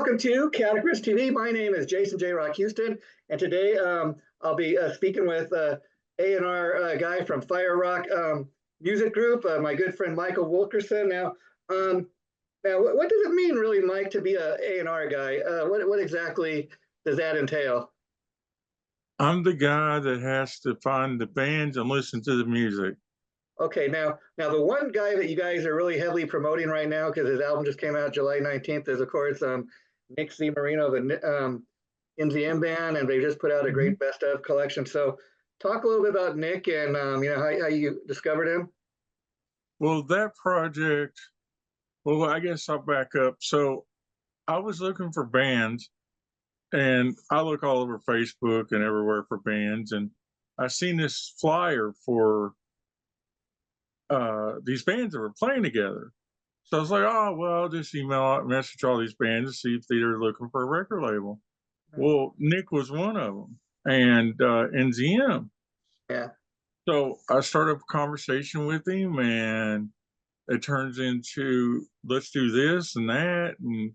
welcome to Catacris TV. My name is Jason J. Rock Houston, and today I'll be speaking with A&R guy from Firerock Music Group, my good friend Michael Wilkerson. Now, what does it mean, really, Mike, to be a A&R guy? What exactly does that entail? I'm the guy that has to find the bands and listen to the music. Okay, now the one guy that you guys are really heavily promoting right now, because his album just came out July 19th, is of course Nick C. Marino, the NZM band, and they just put out a great best of collection. So talk a little bit about Nick and how you discovered him. Well, that project, well, I guess I'll back up. So I was looking for bands, and I look all over Facebook and everywhere for bands, and I seen this flyer for these bands that were playing together. So I was like, oh, well, I'll just message all these bands to see if they're looking for a record label. Well, Nick was one of them, and NZM. Yeah. So I started a conversation with him, and it turns into let's do this and that, and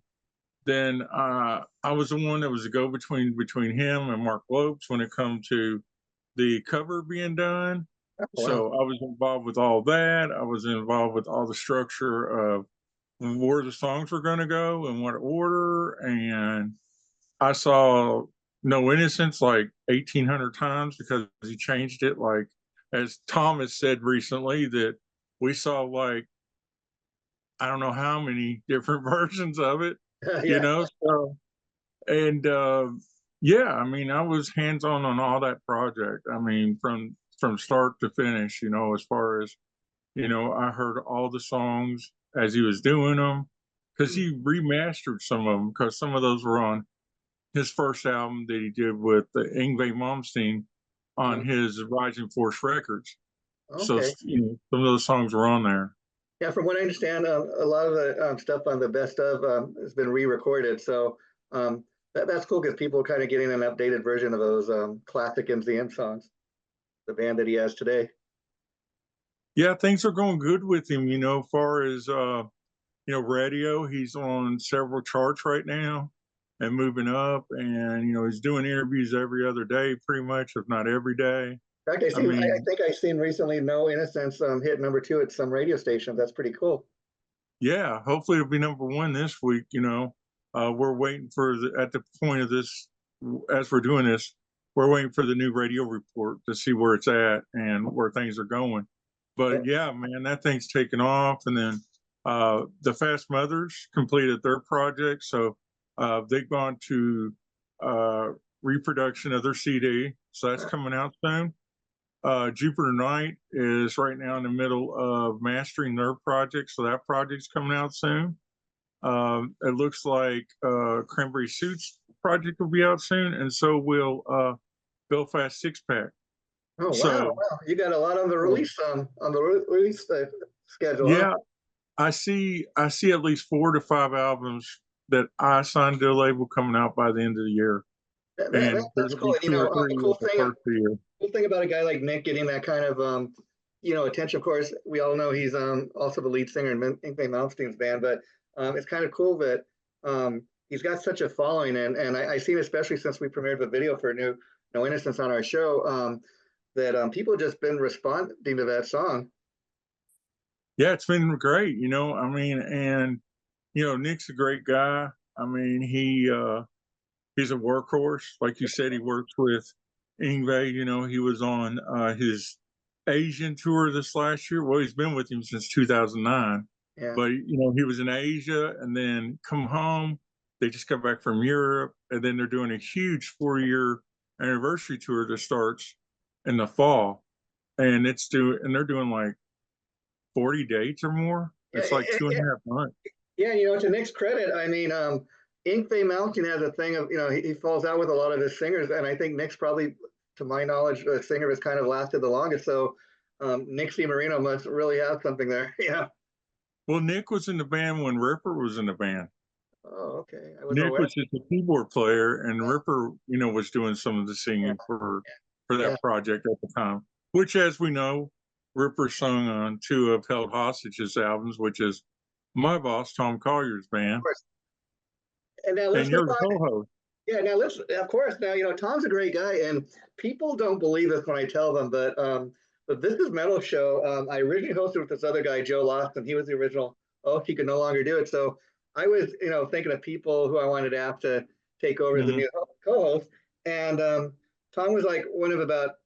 then I was the one that was a go between him and Mark Lopes when it come to the cover being done. Oh, wow. So I was involved with all that. I was involved with all the structure of where the songs were going to go and what order. And I saw No Innocence like 1,800 times because he changed it. Like, as Thomas said recently, that we saw like, I don't know how many different versions of it, Yeah. So, and yeah, I mean, I was hands on all that project. I mean, from start to finish, as far as, I heard all the songs as he was doing them because he remastered some of them because some of those were on his first album that he did with Yngwie Malmsteen on his Rising Force Records. So, Okay. some of those songs were on there. Yeah, from what I understand, a lot of the stuff on the best of has been re-recorded. So that's cool because people are kind of getting an updated version of those classic MZM songs, the band that he has today. Yeah, things are going good with him, as far as, radio. He's on several charts right now and moving up. And, he's doing interviews every other day, pretty much, if not every day. In fact, I think I've seen recently No Innocence hit #2 at some radio station. That's pretty cool. Yeah, hopefully it'll be #1 this week. We're waiting for at the point of this, as we're doing this, we're waiting for the new radio report to see where it's at and where things are going. But yeah, man, that thing's taken off. And then the Fast Mothers completed their project, so they've gone to reproduction of their CD, so that's coming out soon. Jupiter Knight is right now in the middle of mastering their project, so that project's coming out soon. It looks like Cranberry Suits project will be out soon, and so will Belfast Six Pack. Oh, wow! You got a lot on the release schedule. Yeah, huh? I see at least 4 to 5 albums that I signed to a label coming out by the end of the year, and That's there'll cool. be 2 or 3 cool the first year. Cool thing about a guy like Nick getting that kind of attention. Of course, we all know he's also the lead singer in Yngwie Malmsteen's band, but it's kind of cool that he's got such a following, and I seen, especially since we premiered the video for No Innocence on our show, that people just been responding to that song. Yeah, it's been great. I mean, and Nick's a great guy. I mean, he's a workhorse, like you said. He works with Yngwie. He was on his Asian tour this last year. Well, he's been with him since 2009. Yeah. But he was in Asia and then come home. They just got back from Europe, and then they're doing a huge 4-year anniversary tour that starts in the fall, and they're doing like 40 dates or more. It's like 2.5 months. Yeah, to Nick's credit, I mean, Yngwie Malmsteen has a thing of, he falls out with a lot of his singers, and I think Nick's probably, to my knowledge, the singer has kind of lasted the longest. So Nick C. Marino must really have something there. Yeah. Well, Nick was in the band when Ripper was in the band. Oh, okay. Nick was just a keyboard player, and Ripper, was doing some of the singing for that project at the time. Which, as we know, Ripper sung on 2 of Held Hostage's albums, which is my boss, Tom Collier's band. And now and let's move you're the on. co-host. Yeah, now let's, of course, now, Tom's a great guy, and people don't believe this when I tell them, but This Is Metal show, I originally hosted with this other guy, Joe Lawson. He was the original host. He could no longer do it. So I was, thinking of people who I wanted to have to take over as the Mhm. new co-host. And Tom was like one of about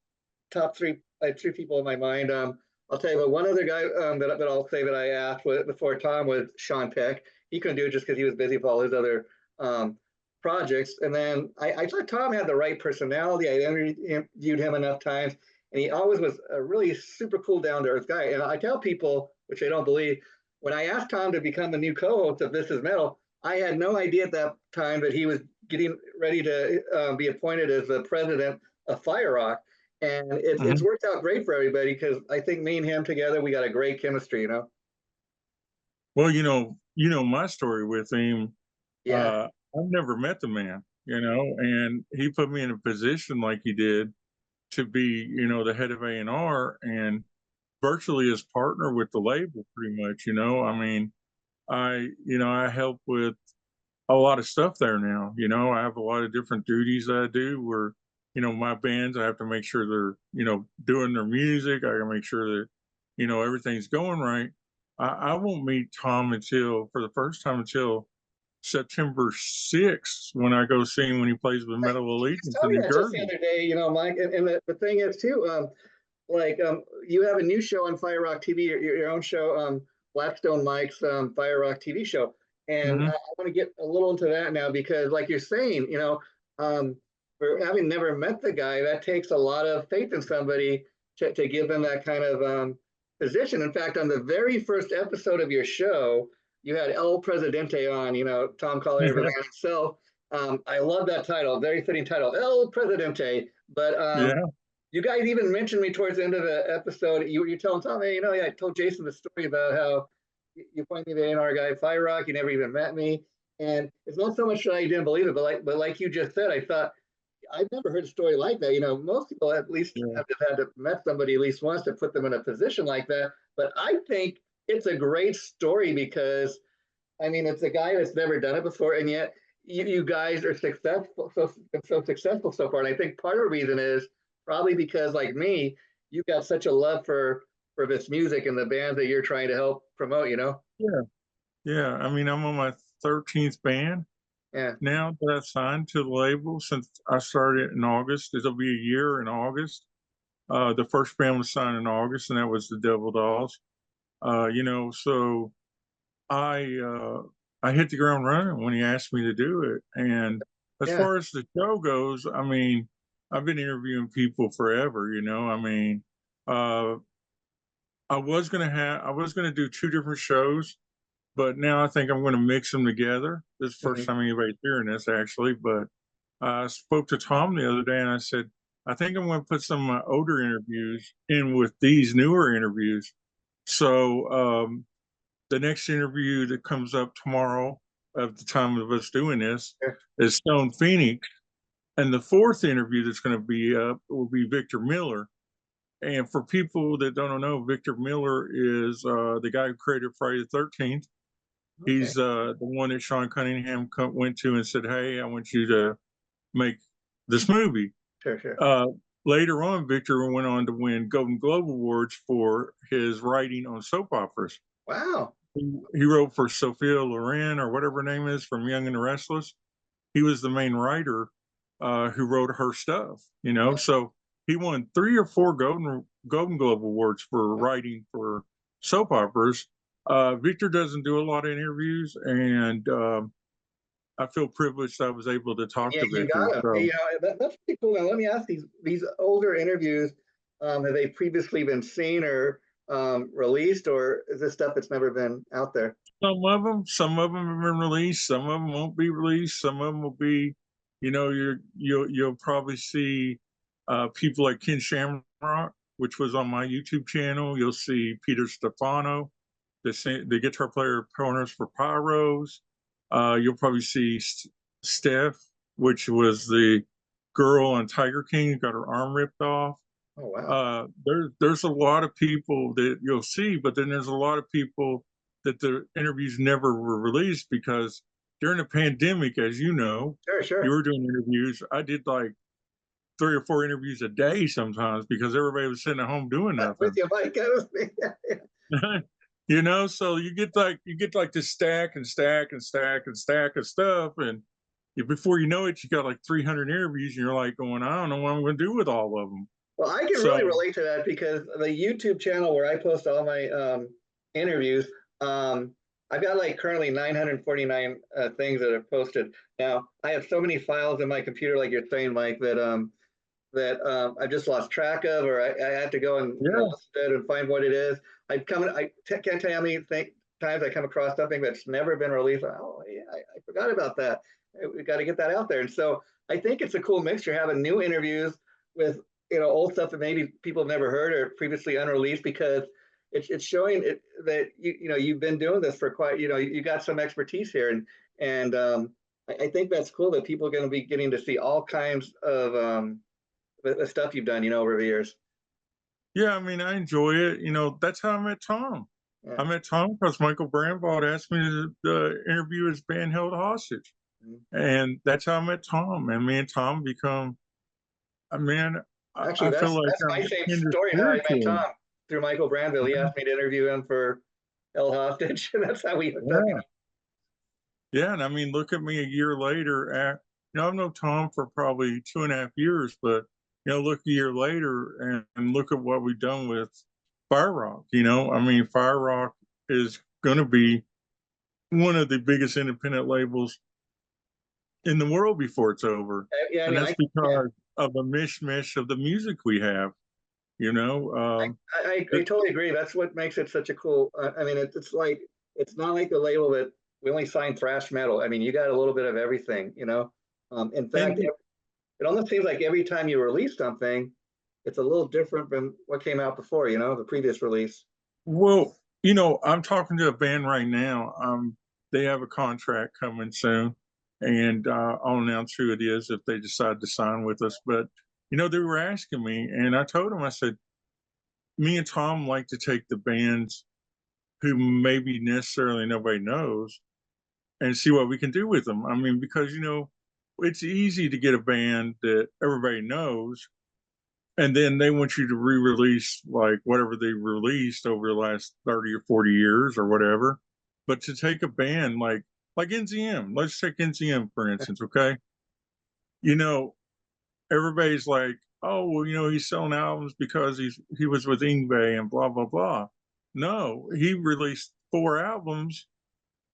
top three, I have three people in my mind. I'll tell you about one other guy that I'll say that I asked before Tom was Sean Peck. He couldn't do it just because he was busy with all his other um, projects. And then I thought Tom had the right personality. I interviewed him enough times, and he always was a really super cool, down to earth guy. And I tell people, which they don't believe, when I asked Tom to become the new co-host of This Is Metal, I had no idea at that time that he was getting ready to be appointed as the president of Firerock. And it's Mhm. worked out great for everybody because I think me and him together, we got a great chemistry. Well, my story with him. Yeah. I've never met the man, and he put me in a position like he did to be, the head of A&R and virtually his partner with the label, pretty much. I mean, I help with a lot of stuff there now. I have a lot of different duties that I do where, my bands, I have to make sure they're, doing their music. I gotta make sure that, everything's going right. I won't meet Tom until, for the first time, until September 6th when I go see him when he plays with Right. Metal He just Allegiance told in me New that just the Jersey. other day, Mike. And the thing is, too, you have a new show on Fire Rock TV, your own show, Blackstone Mike's Fire Rock TV show. And I Mhm. want to get a little into that now because, like you're saying, for having never met the guy, that takes a lot of faith in somebody to give them that kind of position. In fact, on the very first episode of your show, you had El Presidente on, Tom Collier, the man himself. I love that title, very fitting title, El Presidente. But Yeah. you guys even mentioned me towards the end of the episode. You're telling Tom, hey, I told Jason the story about how you pointed me to the A&R guy, Fire Rock. You never even met me, and it's not so much that I didn't believe it, but like you just said, I thought I've never heard a story like that. Most people at least Yeah. have had to met somebody at least once to put them in a position like that. But I think it's a great story because I mean, it's a guy that's never done it before, and yet you guys are successful, so successful so far. And I think part of the reason is probably because, like me, you got such a love for this music and the bands that you're trying to help promote. Yeah. Yeah. I mean, I'm on my 13th band Yeah, now that I've signed to the label since I started in August. It'll be a year in August. The first band was signed in August, and that was the Devil Dolls. So I hit the ground running when he asked me to do it. And as yeah, far as the show goes, I mean, I've been interviewing people forever. I mean, uh, I was gonna do two different shows, but now I think I'm gonna mix them together. This is the first mhm, time anybody's hearing this actually, but I spoke to Tom the other day and I said, I think I'm gonna put some of my older interviews in with these newer interviews. So the next interview that comes up tomorrow at the time of us doing this yeah, is Stone Phoenix. And the fourth interview that's going to be up will be Victor Miller. And for people that don't know, Victor Miller is the guy who created Friday the 13th. okay, He's the one that Sean Cunningham went to and said, hey, I want you to make this movie. sure, sure, Uh, Later on, Victor went on to win Golden Globe Awards for his writing on soap operas. wow, He wrote for Sophia Loren or whatever her name is from Young and the Restless. He was the main writer who wrote her stuff. So he won 3 or 4 Golden Globe awards for writing for soap operas. Victor doesn't do a lot of interviews, and I feel privileged I was able to talk yeah, to you Victor. got him. Hey, So that's pretty cool. Now let me ask these older interviews. Have they previously been seen or released, or is this stuff that's never been out there? some of them have been released. Some of them won't be released. Some of them will be, you'll probably see people like Ken Shamrock, which was on my YouTube channel. You'll see Peter Stefano, the guitar player corners for Pyros. You'll probably see Steph, which was the girl on Tiger King who got her arm ripped off. Oh, wow. There's a lot of people that you'll see, but then there's a lot of people that the interviews never were released because during the pandemic, as you know, Sure, you sure. were doing interviews. I did like 3 or 4 interviews a day sometimes because everybody was sitting at home doing With nothing. you, Mike. You know, so you get like this stack and stack and stack and stack of stuff, and before you know it, you got like 300 interviews, and you're like going, I don't know what I'm going to do with all of them. Well, I can So really relate to that because the YouTube channel where I post all my interviews, I've got like currently 949 things that are posted. Now, I have so many files in my computer, like you're saying, Mike, that I've just lost track of, or I have to go and yeah, listen to it and find what it is. Can't tell you how many times I come across something that's never been released. Oh, yeah, I forgot about that. We got to get that out there. And so I think it's a cool mixture having new interviews with old stuff that maybe people have never heard or previously unreleased, because it's showing that you've been doing this for quite you got some expertise here, and I think that's cool that people are going to be getting to see all kinds of the stuff you've done over the years. yeah. I mean, I enjoy it. That's how I met Tom. Yeah. I met Tom because Michael Brandvault asked me to interview his band held hostage, Mhm. and that's how I met Tom. And me and Tom become. I mean, Actually, I feel that's like my I'm same kindred story how I met spiritually. Tom, through Michael Brandville. He asked me to interview him for El Hostage, and that's how we hooked up. Yeah. Yeah, and I mean, look at me a year later. I've known Tom for probably 2.5 years, but look a year later and look at what we've done with Firerock. I mean, Firerock is going to be one of the biggest independent labels in the world before it's over, Yeah, I and mean, that's because of a mishmash of the music we have. You know, I totally agree. That's what makes it such a cool. I mean, it's like it's not like the label that we only sign thrash metal. I mean, you got a little bit of everything. In fact, and it almost seems like every time you release something, it's a little different from what came out before. The previous release. well, I'm talking to a band right now. They have a contract coming soon, and I'll announce who it is if they decide to sign with us. But they were asking me, and I told them, I said, me and Tom like to take the bands who maybe necessarily nobody knows and see what we can do with them. I mean, because it's easy to get a band that everybody knows, and then they want you to re-release like whatever they released over the last 30 or 40 years or whatever. But to take a band like NZM, let's take NZM for instance, okay? you know Everybody's like, oh well, he's selling albums because he was with Ingve and blah blah blah. No, he released 4 albums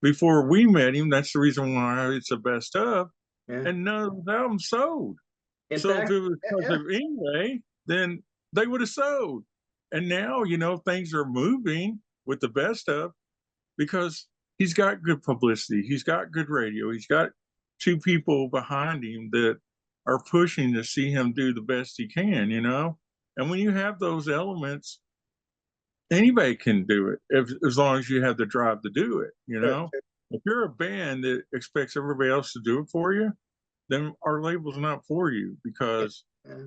before we met him. That's the reason why it's the best of, Yeah. and none of the albums sold. In So if fact, it was because yeah, of Ingve, then they would have sold. And now, things are moving with the best of, because he's got good publicity, he's got good radio, he's got 2 people behind him that are pushing to see him do the best he can. And when you have those elements, anybody can do it as long as you have the drive to do it. sure, If you're a band that expects everybody else to do it for you, then our label's not for you, because yeah.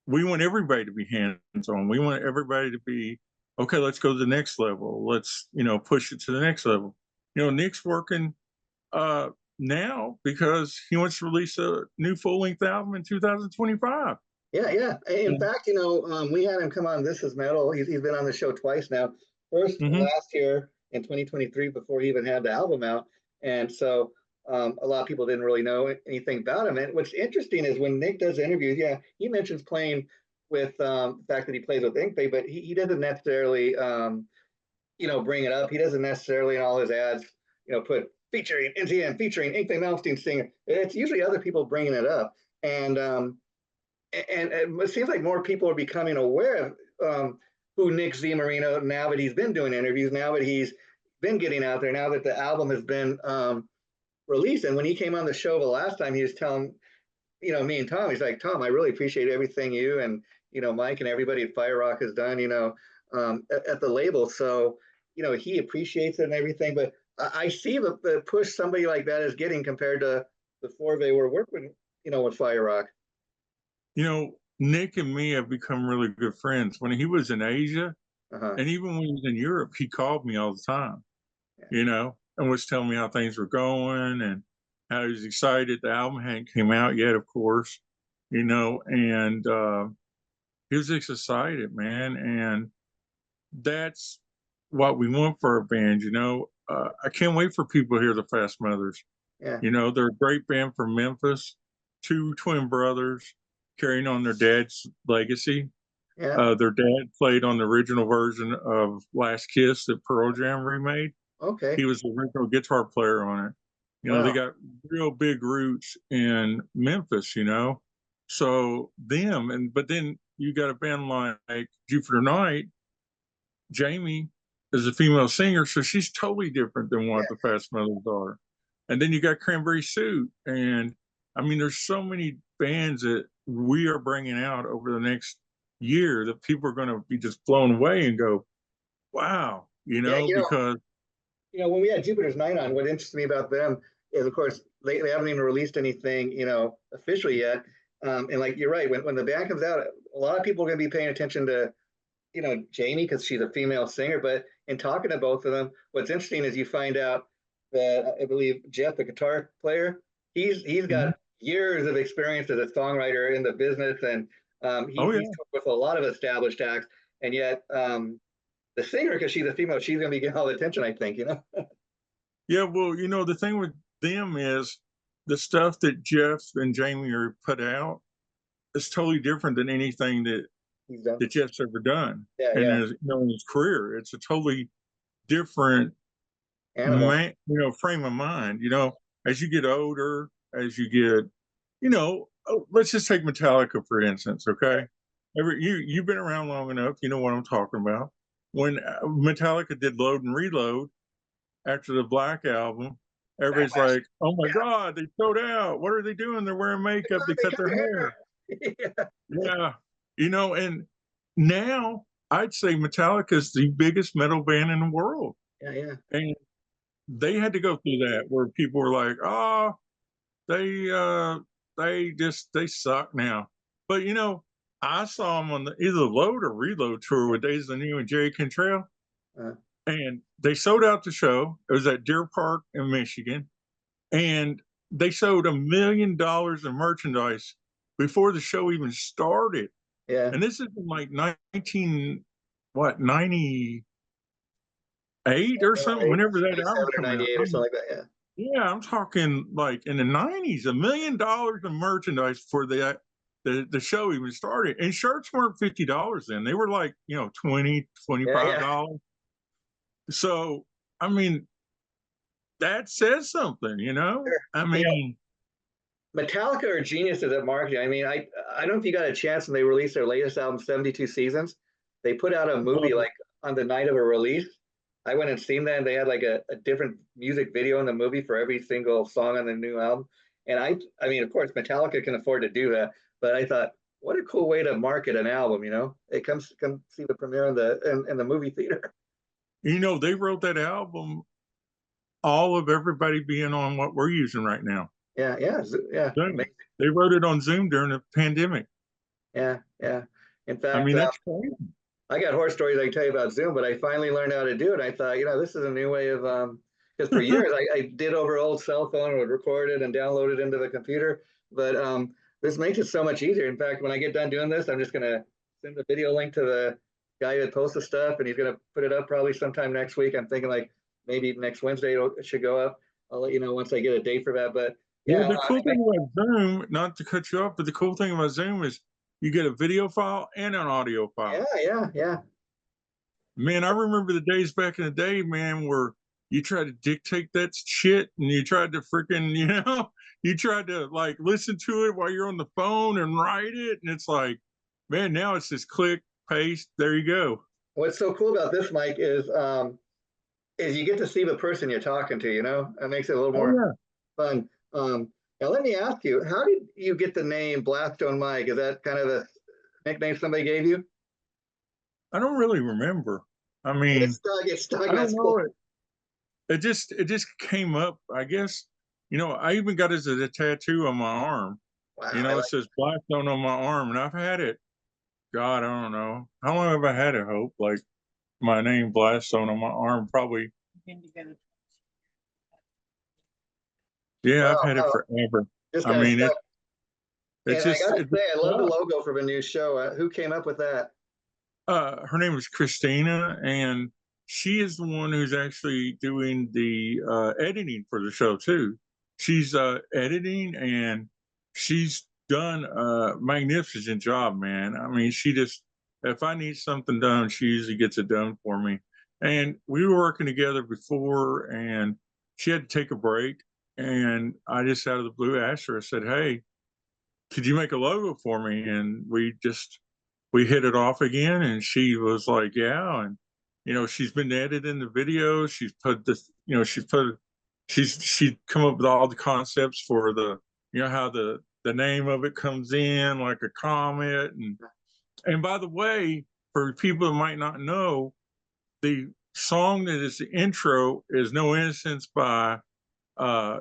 we want everybody to be hands on. We want everybody to be, okay, let's go to the next level. Let's, push it to the next level. Nick's working uh now because he wants to release a new full-length album in 2025. Yeah, yeah. In And, fact, we had him come on This Is Metal. He's been on the show twice now. First mhm. last year in 2023, before he even had the album out, and so a lot of people didn't really know anything about him. And what's interesting is when Nick does interviews, yeah, he mentions playing with the fact that he plays with Inkbay, but he doesn't necessarily bring it up. He doesn't necessarily in all his ads, put featuring NCM, featuring Inkbay Malmsteen singer. It's usually other people bringing it up, and it seems like more people are becoming aware of who Nick Z Marino, now that he's been doing interviews, now that he's been getting out there, now that the album has been released. And when he came on the show the last time, he was telling me and Tom, he's like, Tom, I really appreciate everything you and Mike and everybody at Firerock has done at the label. So he appreciates it and everything. But I see the push somebody like that is getting compared to before they were working with Firerock. Nick and me have become really good friends. When he was in Asia, Uh-huh. and even when he was in Europe, he called me all the time, Yeah. you know. and was telling me how things were going and how he was excited. The album hadn't came out yet, of course, and he was just excited, man. And that's what we want for our band, I can't wait for people to hear the Fast Mothers. Yeah. They're a great band from Memphis, two twin brothers carrying on their dad's legacy. Yeah. Their dad played on the original version of Last Kiss that Pearl Jam remade. Okay. He was the original guitar player on it. Wow. They got real big roots in Memphis, So but then you got a band like Jupiter Knight. Jamie is a female singer, so she's totally different than what the Fast Mothers are. And then you got Cranberry Suit, and I mean, there's so many bands that we are bringing out over the next year that people are going to be just blown away and go, "Wow!" Because when we had Jupiter's Night on, what interests me about them is, of course, they haven't even released anything, officially yet. And like you're right, when the band comes out, a lot of people are going to be paying attention to Jamie, because she's a female singer. But in talking to both of them, what's interesting is you find out that I believe Jeff, the guitar player, he's got years of experience as a songwriter in the business, and he's toured with a lot of established acts. And yet, the singer, because she's a female, she's going to be getting all the attention, I think. Yeah, well, the thing with them is the stuff that Jeff and Jamie are put out is totally different than anything that Jeff's ever done in his career. It's a totally different frame of mind. As you get older, as you get, let's just take Metallica for instance. Okay, you've been around long enough. You know what I'm talking about. When Metallica did Load and Reload after the Black album, everybody's like, "Oh my God, they sold out! What are they doing? They're wearing makeup. They cut their hair." Yeah, and now I'd say Metallica is the biggest metal band in the world. Yeah. And they had to go through that where people were like, "Oh, they suck now." But I saw them on either the Load or Reload tour with Days of the New and Jerry Cantrell, and they sold out the show. It was at Deer Park in Michigan, and they sold $1 million in merchandise before the show even started. Yeah. And this is in like 98 or something, whenever that album came out. Or something like that, yeah, I'm talking like in the 90s, $1 million in merchandise for the show even started. And shirts weren't $50 then. They were like, $20, $25. So, I mean, that says something, Sure. I mean, Metallica are geniuses at marketing. I mean, I don't know if you got a chance when they released their latest album, 72 Seasons. They put out a movie like on the night of a release. I went and seen that, and they had like a different music video in the movie for every single song on the new album. And I mean, of course, Metallica can afford to do that, but I thought, what a cool way to market an album. It come see the premiere in the movie theater. They wrote that album, all of everybody being on what we're using right now. Yeah. Zoom. They wrote it on Zoom during the pandemic. Yeah. In fact, I mean, that's crazy. I got horror stories I can tell you about Zoom, but I finally learned how to do it. I thought, this is a new way of, because for years I did over old cell phone, would record it and download it into the computer. But this makes it so much easier. In fact, when I get done doing this, I'm just going to send the video link to the guy that posts the stuff, and he's going to put it up probably sometime next week. I'm thinking like maybe next Wednesday it should go up. I'll let you know once I get a date for that. But yeah, the cool thing about Zoom, not to cut you off, but the cool thing about Zoom is you get a video file and an audio file. Yeah. Man, I remember the days back in the day, man, where you tried to dictate that shit and you tried to freaking, you tried to like listen to it while you're on the phone and write it. And it's like, man, now it's just click, paste, there you go. What's so cool about this, Mike, is you get to see the person you're talking to, it makes it a little more fun. Now let me ask you, how did you get the name Blastzone Mike? Is that kind of a nickname somebody gave you? I don't really remember. I mean, it's stuck. I don't know it. It just came up, I guess. I even got it as a tattoo on my arm. Wow, it says Blastzone on my arm, and I've had it. God, I don't know. How long have I had it, Hope? Like my name Blastzone on my arm, probably. Yeah, Wow, I've had it wow, forever. just I kind of mean, stuck. it's And I just gotta it's say, I love the fun. logo for the new show. Who came up with that? Her name is Christina, and she is the one who's actually doing the editing for the show too. She's editing, and she's done a magnificent job, man. I mean, she just if I need something done, she usually gets it done for me. And we were working together before, and she had to take a break, and I just out of the blue asked her. I said, "Hey, could you make a logo for me?" And we hit it off again, and she was like, yeah. And she's been editing the videos. She's put this, she's come up with all the concepts for the how the name of it comes in like a comet. And by the way, for people that might not know, the song that is the intro is No Innocence by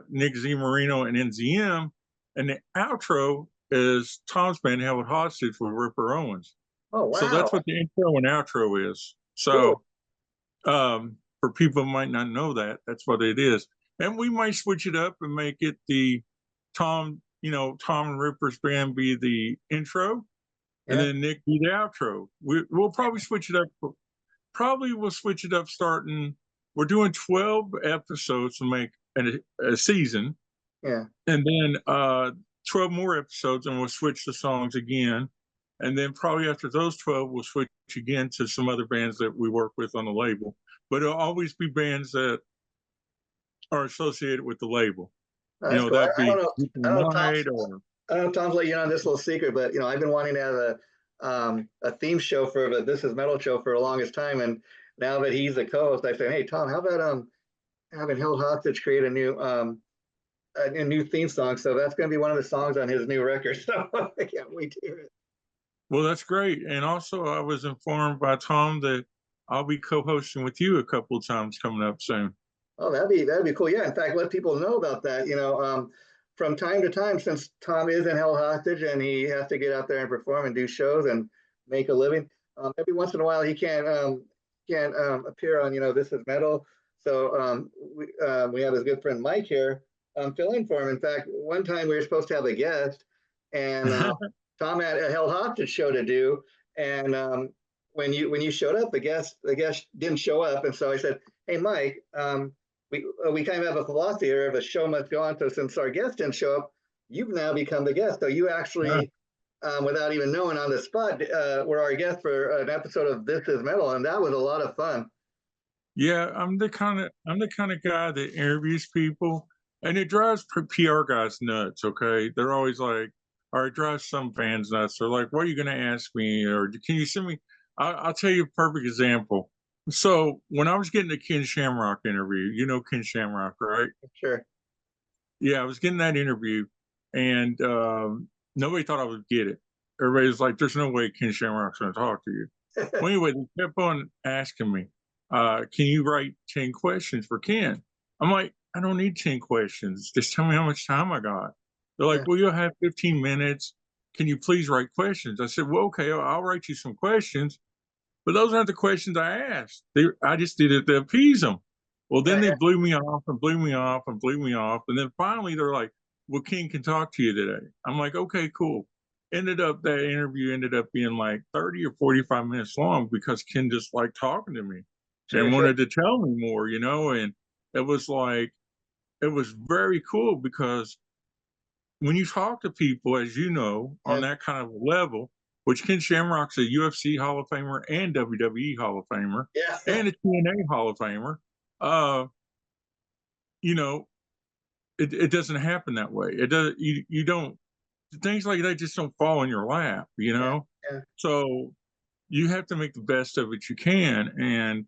Nick Z Marino and NZM, and the outro is Tom's band Held Hostage with Ripper Owens. Oh, So that's wow, what the intro and outro is. cool. So for people who might not know that, that's what it is. And we might switch it up and make it the Tom and Ripper's band be the intro, and Yeah, then Nick be the outro. We'll probably switch it up. Probably we'll switch it up starting. We're doing 12 episodes to make a season, yeah. and then 12 more episodes, and we'll switch the songs again. And then probably after those 12, we'll switch again to some other bands that we work with on the label. But it'll always be bands that are associated with the label. Oh, that's cool. That'd I don't be know. I don't know if Tom's. Night or I don't know if Tom's let you on this little secret, but I've been wanting to have a theme show for the This Is Metal show for the longest time, and now that he's the co-host, I say, hey Tom, how about having Held Hostage create a new theme song? So that's going to be one of the songs on his new record. So I can't wait to hear it. well, that's great. And also, I was informed by Tom that I'll be co-hosting with you a couple of times coming up soon. Oh, that'd be cool. Yeah, in fact, let people know about that. From time to time, since Tom is in Held Hostage and he has to get out there and perform and do shows and make a living, every once in a while he can't appear on This Is Metal. So we have his good friend Mike here fill in for him. In fact, one time we were supposed to have a guest, and Tom had a Held Hostage show to do, and when you showed up, the guest didn't show up, and so I said, hey Mike, we kind of have a philosophy here of a show must go on. So since our guest didn't show up, you've now become the guest. So you actually, without even knowing on the spot, were our guest for an episode of This Is Metal, and that was a lot of fun. Yeah, I'm the kind of guy that interviews people, and it drives PR guys nuts. Okay, they're always like, or it drives some fans nuts. They're like, "What are you going to ask me?" Or can you send me? I'll tell you a perfect example. So when I was getting the Ken Shamrock interview, you know Ken Shamrock, right? Sure. Yeah, I was getting that interview, and nobody thought I would get it. Everybody was like, "There's no way Ken Shamrock's going to talk to you." Well, anyway, they kept on asking me, "Can you write 10 questions for Ken?" I'm like, "I don't need 10 questions. Just tell me how much time I got." They're like, Yeah. "Well, you'll have 15 minutes. Can you please write questions?" I said, "Well, okay, I'll write you some questions, but those aren't the questions I asked. I just did it to appease them." Well, then they blew me off and blew me off and blew me off. And then finally they're like, "Well, Ken can talk to you today." I'm like, "Okay, cool." That interview ended up being like 30 or 45 minutes long because Ken just liked talking to me Sure, and sure. wanted to tell me more, and it was like, it was very cool because when you talk to people, as you know, on Yeah. that kind of level, which Ken Shamrock's a UFC Hall of Famer and WWE Hall of Famer Yeah. and a TNA Hall of Famer, uh, you know, it doesn't happen that way. It does. You don't, things like that just don't fall in your lap. Yeah. Yeah. So you have to make the best of it you can, and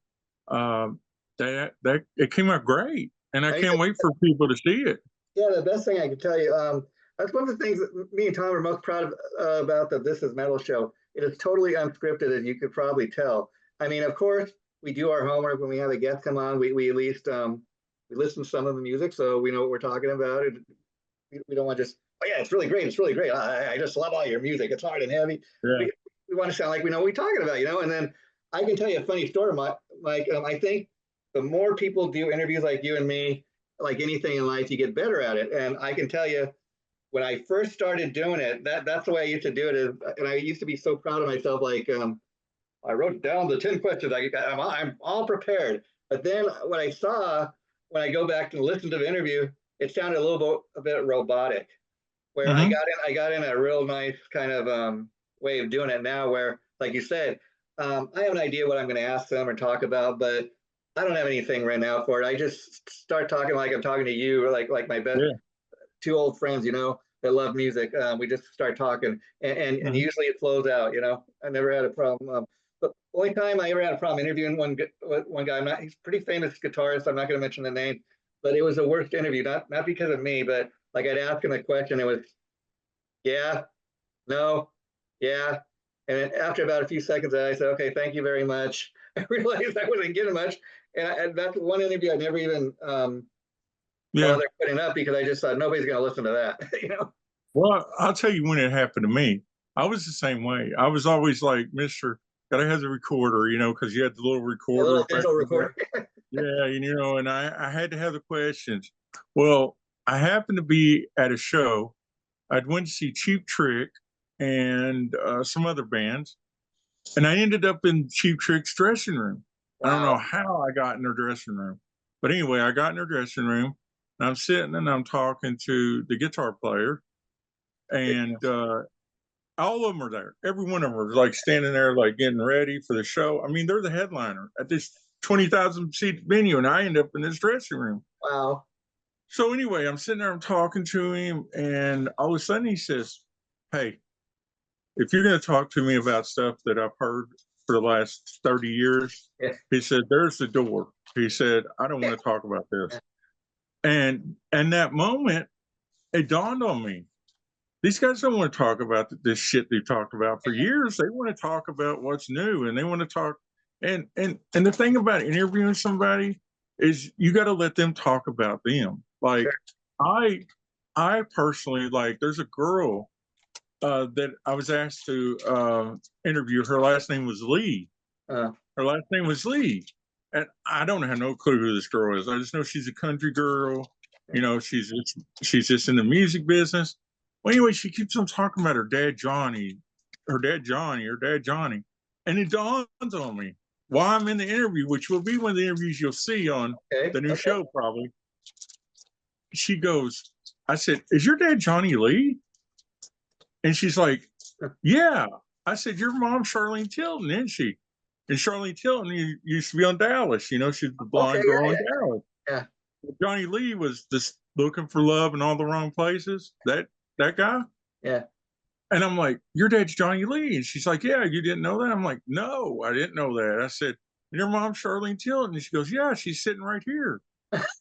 uh, that it came out great, and I I can't wait for people to see it. Yeah, the best thing I can tell you, that's one of the things that me and Tom are most proud of about the This Is Metal show. It is totally unscripted, as you could probably tell. I mean, of course, we do our homework when we have a guest come on. We at least we listen to some of the music, so we know what we're talking about. We don't want to just, oh yeah, it's really great, it's really great. I just love all your music. It's hard and heavy. Yeah. We want to sound like we know what we're talking about. And then I can tell you a funny story, Mike. I think the more people do interviews like you and me, like anything in life, you get better at it. And I can tell you, when I first started doing it, that's the way I used to do it. And I used to be so proud of myself. Like, I wrote down the 10 questions. I'm all prepared. But then when I go back and listen to the interview, it sounded a bit robotic. Where Mhm. I got in a real nice kind of way of doing it now. Where, like you said, I have an idea what I'm going to ask them or talk about, but I don't have anything written out for it. I just start talking like I'm talking to you, or like my best Yeah. two old friends, that love music. We just start talking, and Mhm. usually it flows out. I never had a problem. But the only time I ever had a problem interviewing one guy, he's a pretty famous guitarist. I'm not going to mention the name, but it was the worst interview. Not because of me, but like I'd ask him a question, it was yeah, no, yeah, and then after about a few seconds, I said, okay, thank you very much. I realized I wasn't getting much, and that's one interview I never even Yeah. bother putting up because I just thought nobody's going to listen to that. Well, I'll tell you when it happened to me. I was the same way. I was always like, Mister, gotta have the recorder, because you had the little A recorder little up back digital there. recorder. Yeah, and I had to have the questions. Well, I happened to be at a show. I'd went to see Cheap Trick and some other bands, and I ended up in Cheap Trick's dressing room. I don't Wow. know how I got in their dressing room, but anyway, I got in their dressing room, and I'm sitting and I'm talking to the guitar player, and all of them are there. Every one of them are like standing there, like getting ready for the show. I mean, they're the headliner at this 20,000 seat venue, and I end up in this dressing room. Wow. So anyway, I'm sitting there, I'm talking to him, and all of a sudden he says, "Hey, if you're going to talk to me about stuff that I've heard for the last 30 years," Yeah. he said, "there's the door." He said, "I don't want to talk about this." And that moment, it dawned on me. These guys don't want to talk about this shit they've talked about for years. They want to talk about what's new, and they want to talk. And the thing about interviewing somebody is you got to let them talk about them. Like Sure. I, I personally like. There's a girl that I was asked to interview. Her last name was Lee. Uh, Her last name was Lee, and I don't have no clue who this girl is. I just know she's a country girl. She's just in the music business. Well, anyway, she keeps on talking about her dad Johnny, and it dawns on me while I'm in the interview, which will be one of the interviews you'll see on okay. the new Okay. show probably. She goes, I said, "Is your dad Johnny Lee?" And she's like, "Yeah." I said, "Your mom's Charlene Tilton, isn't she?" And Charlene Tilton used to be on Dallas. She's the Okay. blonde girl Yeah. on Dallas. Yeah. Johnny Lee was just looking for love in all the wrong places. That guy. Yeah. And I'm like, "Your dad's Johnny Lee." And she's like, "Yeah, you didn't know that?" I'm like, "No, I didn't know that." I said, "And your mom's Charlene Tilton?" And she goes, "Yeah, she's sitting right here.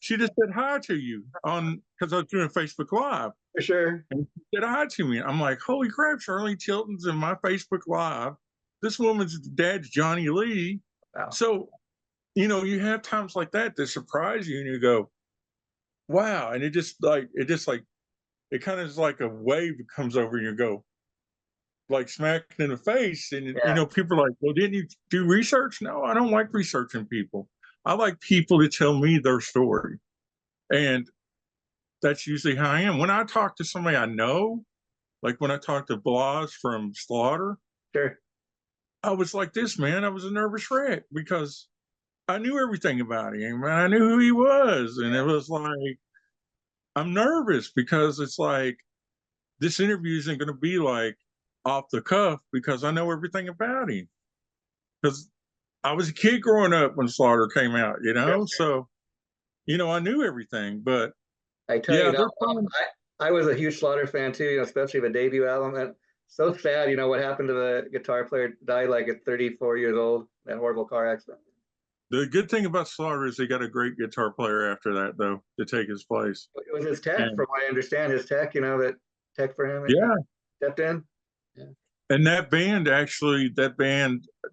She just said hi to you on because I was doing a Facebook Live." For sure. And she said hi to me. I'm like, "Holy crap, Charlene Tilton's in my Facebook Live. This woman's dad's Johnny Lee." Wow. So, you have times like that surprise you and you go, wow. And it kind of is like a wave that comes over and you go, like smacking in the face. And, Yeah. people are like, "Well, didn't you do research?" No, I don't like researching people. I like people to tell me their story. And that's usually how I am. When I talk to somebody I know, like when I talked to Blas from Slaughter, Sure. I was like this, man. I was a nervous wreck because I knew everything about him and I knew who he was. And Yeah. it was like, I'm nervous because it's like, this interview isn't going to be like off the cuff because I know everything about him. Because I was a kid growing up when Slaughter came out, Sure. so, I knew everything. But I tell you, yeah, they're fun. I was a huge Slaughter fan too, especially the debut album. And so sad, what happened to the guitar player, died like at 34 years old, that horrible car accident. The good thing about Slaughter is they got a great guitar player after that, though, to take his place. It was his tech, And from what I understand, his tech, that tech for him, he yeah, stepped in. Yeah. and that band that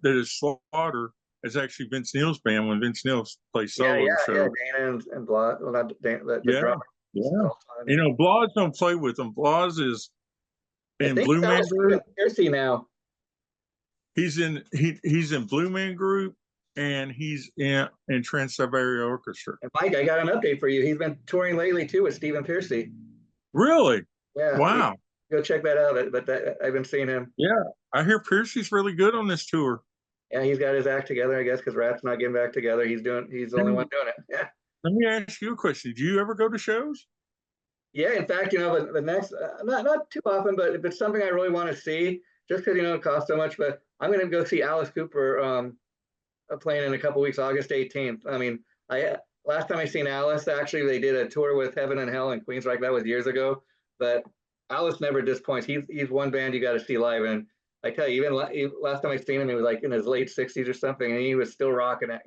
is Slaughter is actually Vince Neil's band when Vince Neil plays Yeah, solo. yeah. So Dana and Blah, well, not Dana, the yeah, drummer. yeah. Blas don't play with them. Blas is I in think Blue he's out Man with Stephen Group. Pearcy now. He's in Blue Man Group, and he's in Trans-Siberian Orchestra. And Mike, I got an update for you. He's been touring lately too with Stephen Piercy. Really? Yeah. Wow. Go check that out. But I've been seeing him. Yeah, I hear Piercy's really good on this tour. Yeah, he's got his act together, I guess, because Rat's not getting back together. He's the only one doing it. Yeah. Let me ask you a question. Do you ever go to shows? Yeah, in fact, the next, not too often, but if it's something I really want to see, just because it costs so much, but I'm going to go see Alice Cooper playing in a couple weeks, August 18th. I mean, last time I seen Alice, actually, they did a tour with Heaven and Hell in Queensryche. That was years ago, but Alice never disappoints. He's one band you got to see live, and I tell you, even last time I seen him, he was like in his late 60s or something, and he was still rocking it.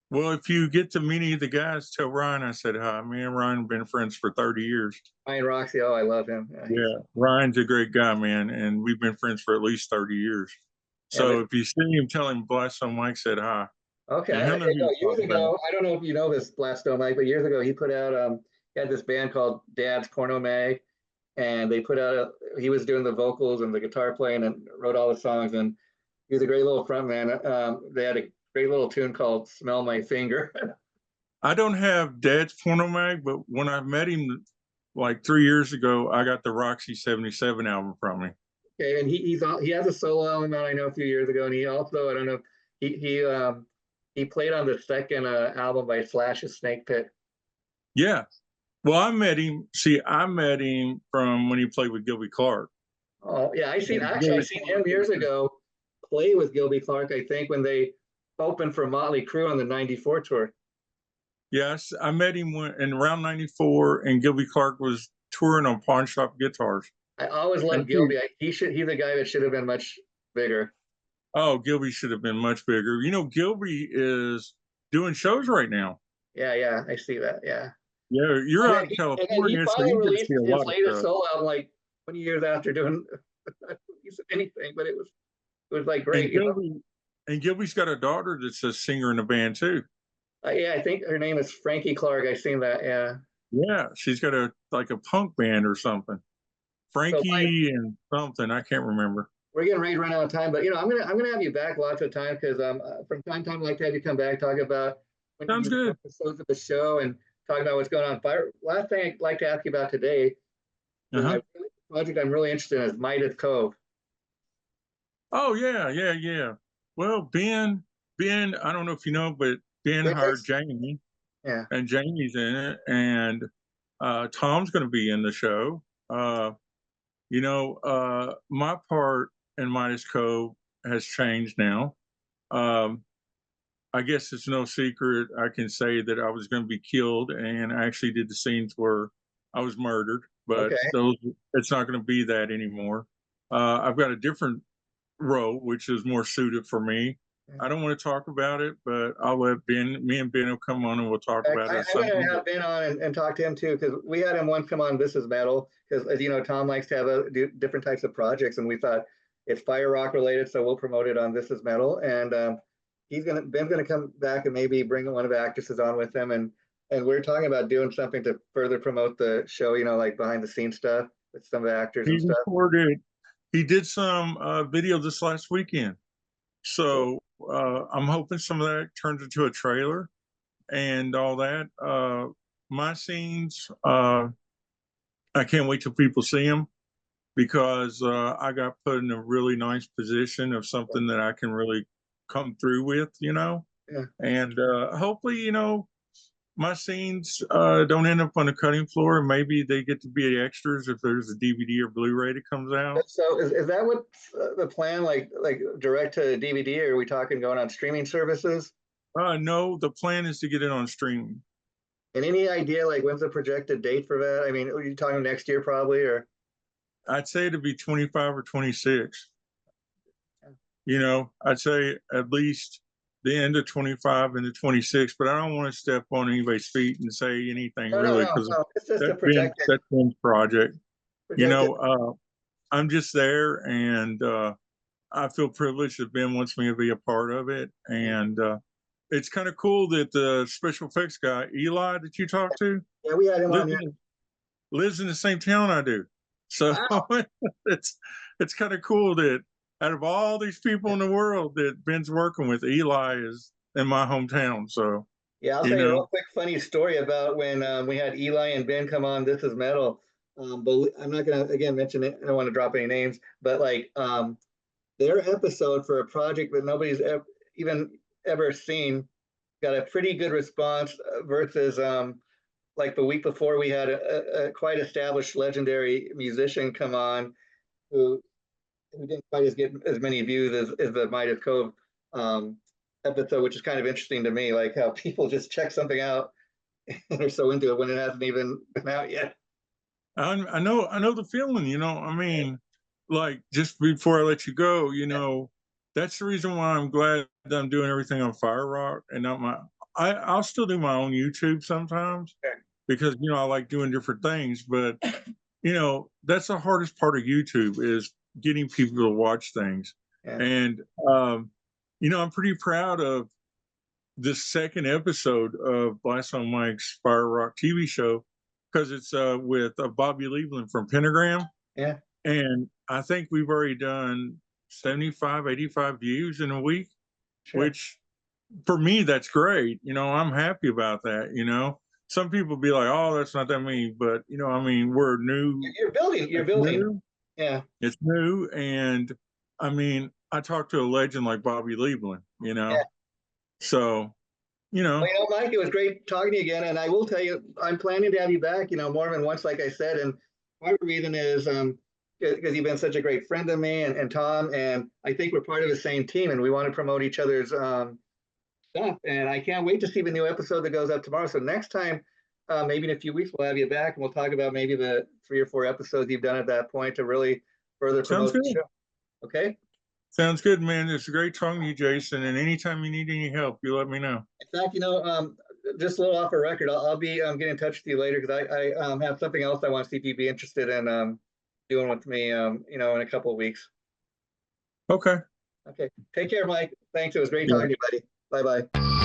Well, if you get to meet any of the guys, tell Ryan I said hi. Me and Ryan have been friends for 30 years. Ryan Roxy, oh, I love him. Yeah, Ryan's a great guy, man, and we've been friends for at least 30 years. So if you see him, tell him Blastzone Mike said hi. Okay. Years ago, I don't know if you know this, Blastzone Mike, but years ago he put out he had this band called Dad's Porno Mag, and they put out he was doing the vocals and the guitar playing and wrote all the songs, and he was a great little front man. They had a great little tune called Smell My Finger. I don't have Dad's Porno Mag, but when I met him like 3 years ago, I got the Roxy 77 album from him. Okay, and he has a solo album out I know a few years ago, and he also, I don't know, he played on the second album by Slash's Snake Pit. Yeah. Well, I met him from when he played with Gilby Clarke. Oh yeah, I seen him years ago play with Gilby Clarke, I think, when they opened for Motley Crue on the '94 tour. Yes, I met him in around '94, and Gilby Clarke was touring on Pawn Shop Guitars. I always loved Gilby. He's the guy that should have been much bigger. Oh, Gilby should have been much bigger. Gilby is doing shows right now. Yeah, I see that. Yeah. Yeah, you're out in California. He finally released his latest solo album like 20 years after doing anything, but it was like great. And Gilby's got a daughter that's a singer in the band too. Yeah, I think her name is Frankie Clark. I've seen that. Yeah. Yeah, she's got a punk band or something. Frankie and something, I can't remember. We're getting ready to run out of time, but I'm gonna have you back lots of time because from time to time I like to have you come back, talk about Sounds good. Episodes of the show and talk about what's going on. Last thing I'd like to ask you about today, the project I'm really interested in is Midas Cove. Oh yeah. Well, Ben, I don't know if you know, but Ben hired Jamie. Yeah. And Jamie's in it, and Tom's going to be in the show. My part in Midas Cove has changed now. I guess it's no secret. I can say that I was going to be killed, and I actually did the scenes where I was murdered, but it's not going to be that anymore. I've got a different role, which is more suited for me. I don't want to talk about it, but I'll let me and Ben will come on and we'll talk about it. I'm going to have Ben on and talk to him too, because we had him once come on This Is Metal, because as you know, Tom likes to have different types of projects, and we thought it's Fire Rock related, so we'll promote it on This Is Metal. And Ben's gonna come back and maybe bring one of the actresses on with him, and we're talking about doing something to further promote the show, like behind the scenes stuff with some of the actors and stuff. He did some video this last weekend. So I'm hoping some of that turns into a trailer and all that. My scenes, I can't wait till people see them, because I got put in a really nice position of something that I can really come through with, Yeah. And hopefully, my scenes don't end up on the cutting floor, and maybe they get to be extras if there's a DVD or Blu-ray that comes out. So is that what the plan, like direct to DVD, or are we talking going on streaming services? No, the plan is to get it on streaming. And any idea, like, when's the projected date for that? I mean, are you talking next year probably, or? I'd say it'd be 25 or 26. I'd say at least the end of 25 into 26, but I don't want to step on anybody's feet and say anything really, because it's just a projected. That's Ben's project. I'm just there, and I feel privileged that Ben wants me to be a part of it, and it's kind of cool that the special effects guy Eli that you talked to, we had him lives in the same town I do, so wow. it's kind of cool that out of all these people in the world that Ben's working with, Eli is in my hometown. So, Yeah, I'll you tell you a know, real quick funny story about when we had Eli and Ben come on This Is Metal. But I'm not gonna again mention it. I don't want to drop any names, but like their episode for a project that nobody's even ever seen got a pretty good response versus like the week before we had a quite established legendary musician come on who didn't quite get as many views as the Midas Cove um, episode, which is kind of interesting to me, like how people just check something out and are so into it when it hasn't even been out yet. I know the feeling, you know, I mean, like just before I let you go, you know, that's the reason why I'm glad that I'm doing everything on Firerock and not I'll still do my own YouTube sometimes Sure. because, you know, I like doing different things, but you know, that's the hardest part of YouTube is getting people to watch things. Yeah. And you know, I'm pretty proud of the second episode of Blastzone Mike's Fire Rock TV show because it's with Bobby Leveland from Pentagram. Yeah. And I think we've already done 75, 85 views in a week, Sure. which for me, that's great. You know, I'm happy about that. You know, some people be like, oh, that's not that many. But, you know, I mean, we're new. You're building. You're It's building. new. Yeah. It's new. And I mean, I talked to a legend like Bobby Leveland, you know. Yeah. So, you know. Well, you know, Mike, it was great talking to you again. And I will tell you, I'm planning to have you back, you know, more than once, like I said. And part of the reason is because you've been such a great friend of me and Tom. And I think we're part of the same team and we want to promote each other's stuff. And I can't wait to see the new episode that goes up tomorrow. So next time, maybe in a few weeks, we'll have you back and we'll talk about maybe the 3 or 4 episodes you've done at that point to really further Sounds promote the good. show. Okay. Sounds good, man. It's great talking to you, Jason. And anytime you need any help, you let me know. In fact, you know, just a little off a record, I'll be getting in touch with you later because I have something else I want to see if you'd be interested in doing with me, you know, in a couple of weeks. Okay. Okay. Take care, Mike. Thanks. It was great Yeah. talking to you, buddy. Bye bye.